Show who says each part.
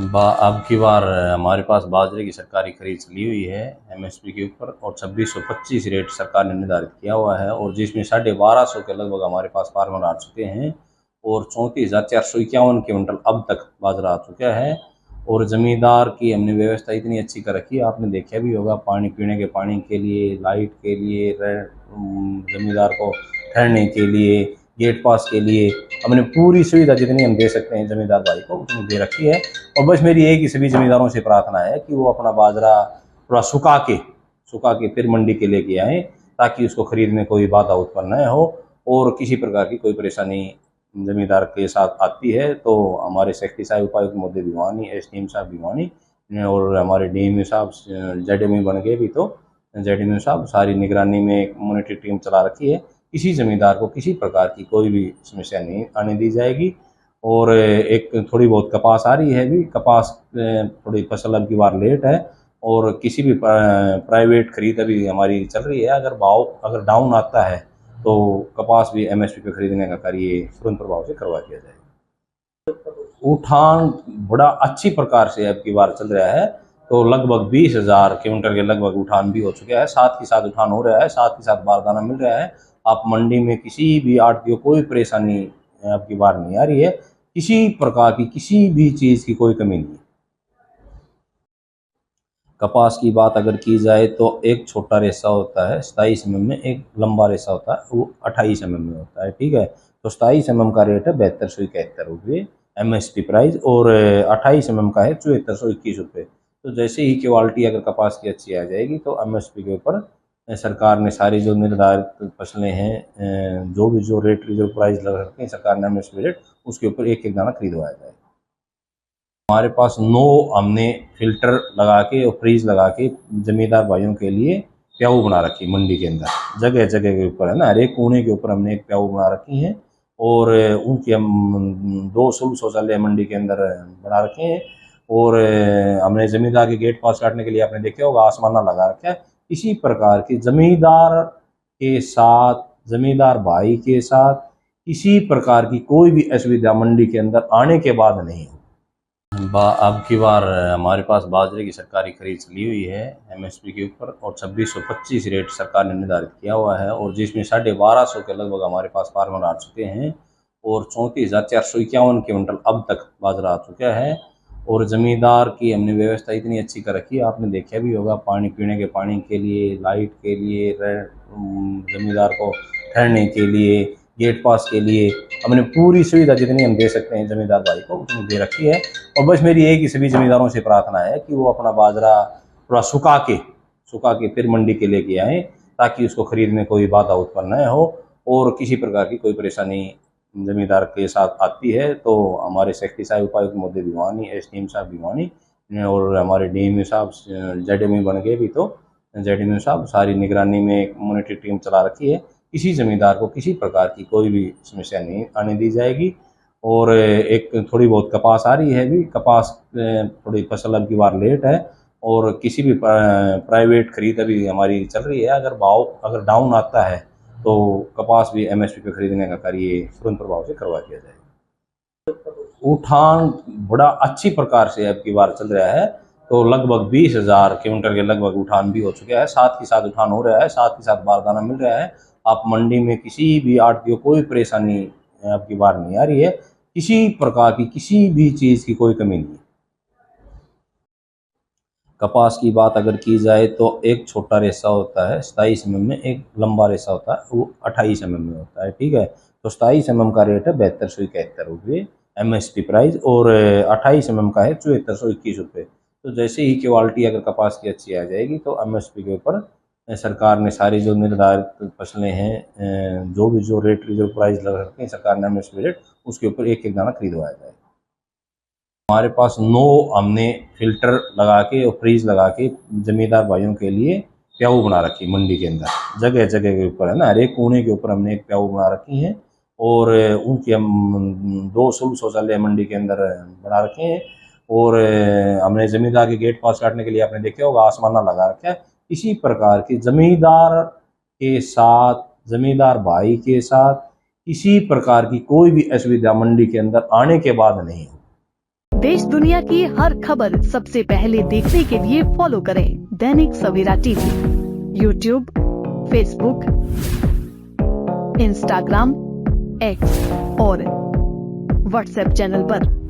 Speaker 1: अब की बार हमारे पास बाजरे की सरकारी खरीद चली हुई है एमएसपी के ऊपर, और 2625 रेट सरकार ने निर्धारित किया हुआ है, और जिसमें 1250 के लगभग हमारे पास फार्मर आ चुके हैं, और 34,451 क्विंटल अब तक बाजरा आ चुका है। और ज़मींदार की हमने व्यवस्था इतनी अच्छी कर रखी है, आपने देखा भी होगा, पानी पीने के पानी के लिए, लाइट के लिए, ज़मींदार को ठहरने के लिए, गेट पास के लिए हमने पूरी सुविधा जितनी हम दे सकते हैं ज़मींदार भाई को उतनी दे रखी है। और बस मेरी एक ही सभी ज़मींदारों से प्रार्थना है कि वो अपना बाजरा थोड़ा सुखा के फिर मंडी के लेके आएँ, ताकि उसको खरीद में कोई बाधा उत्पन्न न हो, और किसी प्रकार की कोई परेशानी ज़मींदार के साथ आती है तो हमारे सेक्रेटरी साहब, उपायुक्त महोदय भिवानी, एसडीएम साहब भिवानी, और हमारे डीएमओ साहब, जेडएमओ बन गए भी, तो जेडएमओ साहब सारी निगरानी में एक मॉनिटरिंग टीम चला रखी है। किसी ज़मींदार को किसी प्रकार की कोई भी समस्या नहीं आने दी जाएगी। और एक थोड़ी बहुत कपास आ रही है, भी कपास थोड़ी फसल अब की बार लेट है, और किसी भी प्राइवेट खरीद अभी हमारी चल रही है। अगर भाव अगर डाउन आता है तो कपास भी एमएसपी पे खरीदने का कार्य तुरंत प्रभाव से करवा दिया जाएगा। उठान बड़ा अच्छी प्रकार से अब की बार चल रहा है, तो लगभग 20,000 क्विंटल के लगभग उठान भी हो चुका है, साथ ही साथ उठान हो रहा है, साथ ही साथ बारदाना मिल रहा है। आप मंडी में किसी भी आड़ती को कोई परेशानी अब की बार नहीं आ रही है, किसी प्रकार की किसी भी चीज़ की कोई कमी नहीं है। कपास की बात अगर की जाए तो एक छोटा रेशा होता है 27 mm में, एक लंबा रेशा होता है वो 28 mm में होता है, ठीक है। तो 27 mm का रेट है 7271 रुपये एमएसपी प्राइस, और 28 mm का है 7421 रुपये। तो जैसे ही क्वालिटी अगर कपास की अच्छी आ जाएगी तो एमएसपी के ऊपर सरकार ने सारी जो निर्धारित फसलें हैं, जो रेट रिजर्व प्राइस लगा रखे हैं सरकार ने एमएसपी रेट, उसके ऊपर एक एक दाना खरीदवाया जाएगा। हमारे पास 9 हमने फिल्टर लगा के और फ्रीज लगा के जमींदार भाइयों के लिए प्याऊ बना रखी मंडी के अंदर, जगह जगह के ऊपर है ना, हर एक कोने के ऊपर हमने एक प्याऊ बना रखी है। और उनकी हम 2 सुलभ शौचालय मंडी के अंदर बना रखे हैं। और हमने जमींदार के गेट पास काटने के लिए आपने देखा होगा आसमाना लगा रखा है। इसी प्रकार की जमींदार के साथ, जमींदार भाई के साथ किसी प्रकार की कोई भी असुविधा मंडी के अंदर आने के बाद नहीं हो। अब की बार हमारे पास बाजरे की सरकारी खरीद चली हुई है एमएसपी के ऊपर, और 2625 रेट सरकार ने निर्धारित किया हुआ है, और जिसमें 1250 के लगभग हमारे पास फार्मर आ चुके हैं, और 34,451 क्विंटल अब तक बाजरा आ चुका है। और ज़मींदार की हमने व्यवस्था इतनी अच्छी कर रखी है, आपने देखा भी होगा, पानी पीने के पानी के लिए, लाइट के लिए, ज़मींदार को ठहरने के लिए, गेट पास के लिए हमने पूरी सुविधा जितनी हम दे सकते हैं ज़मींदार भाई को उतनी दे रखी है। और बस मेरी एक ही सभी ज़मींदारों से प्रार्थना है कि वो अपना बाजरा थोड़ा सुखा के फिर मंडी के लेके आएँ, ताकि उसको खरीद में कोई बाधा उत्पन्न न हो, और किसी प्रकार की कोई परेशानी ज़मींदार के साथ आती है तो हमारे सेक्रेटरी साहब, उपायुक्त महोदय भिवानी, एसडीएम साहब भिवानी, और हमारे डीएमओ साहब, जेडएमओ बन गए भी, तो जेडएमओ साहब सारी निगरानी में एक मॉनिटरिंग टीम चला रखी है। किसी ज़मींदार को किसी प्रकार की कोई भी समस्या नहीं आने दी जाएगी। और एक थोड़ी बहुत कपास आ रही है, भी कपास थोड़ी फसल अब की बार लेट है, और किसी भी प्राइवेट खरीद अभी हमारी चल रही है। अगर भाव अगर डाउन आता है तो कपास भी एमएसपी पे खरीदने का कार्य तुरंत प्रभाव से करवा दिया जाएगा। उठान बड़ा अच्छी प्रकार से अब की बार चल रहा है, तो लगभग 20,000 क्विंटल के लगभग उठान भी हो चुका है, साथ ही साथ उठान हो रहा है, साथ ही साथ बारदाना मिल रहा है। आप मंडी में किसी भी आड़ती को कोई परेशानी अब की बार नहीं आ रही है, किसी प्रकार की किसी भी चीज़ की कोई कमी नहीं है। कपास की बात अगर की जाए तो एक छोटा रेशा होता है 27 mm में, एक लंबा रेशा होता है वो 28 mm में होता है, ठीक है। तो 27 mm का रेट है 7271 रुपये एमएसपी प्राइस, और 28 mm का है 7421 रुपये। तो जैसे ही क्वालिटी अगर कपास की अच्छी आ जाएगी तो एमएसपी के ऊपर सरकार ने सारी जो निर्धारित फसलें हैं, जो रेट रिजर्व प्राइस लगा रखे हैं सरकार ने एमएसपी रेट, उसके ऊपर एक एक दाना खरीदवाया जाएगा। हमारे पास 9 हमने फिल्टर लगा के और फ्रीज लगा के जमींदार भाइयों के लिए प्याऊ बना रखी मंडी के अंदर, जगह जगह के ऊपर है ना, हर एक कोने के ऊपर हमने एक प्याऊ बना रखी है। और उनकी हम 2 सुलभ शौचालय मंडी के अंदर बना रखे हैं। और हमने जमींदार के गेट पास काटने के लिए आपने देखा होगा आसमाना लगा रखा है। इसी प्रकार की जमींदार के साथ, जमींदार भाई के साथ किसी प्रकार की कोई भी असुविधा मंडी के अंदर आने के बाद नहीं हो।
Speaker 2: देश दुनिया की हर खबर सबसे पहले देखने के लिए फॉलो करें Dainik Savera TV, YouTube, Facebook, Instagram, X और व्हाट्सएप चैनल पर।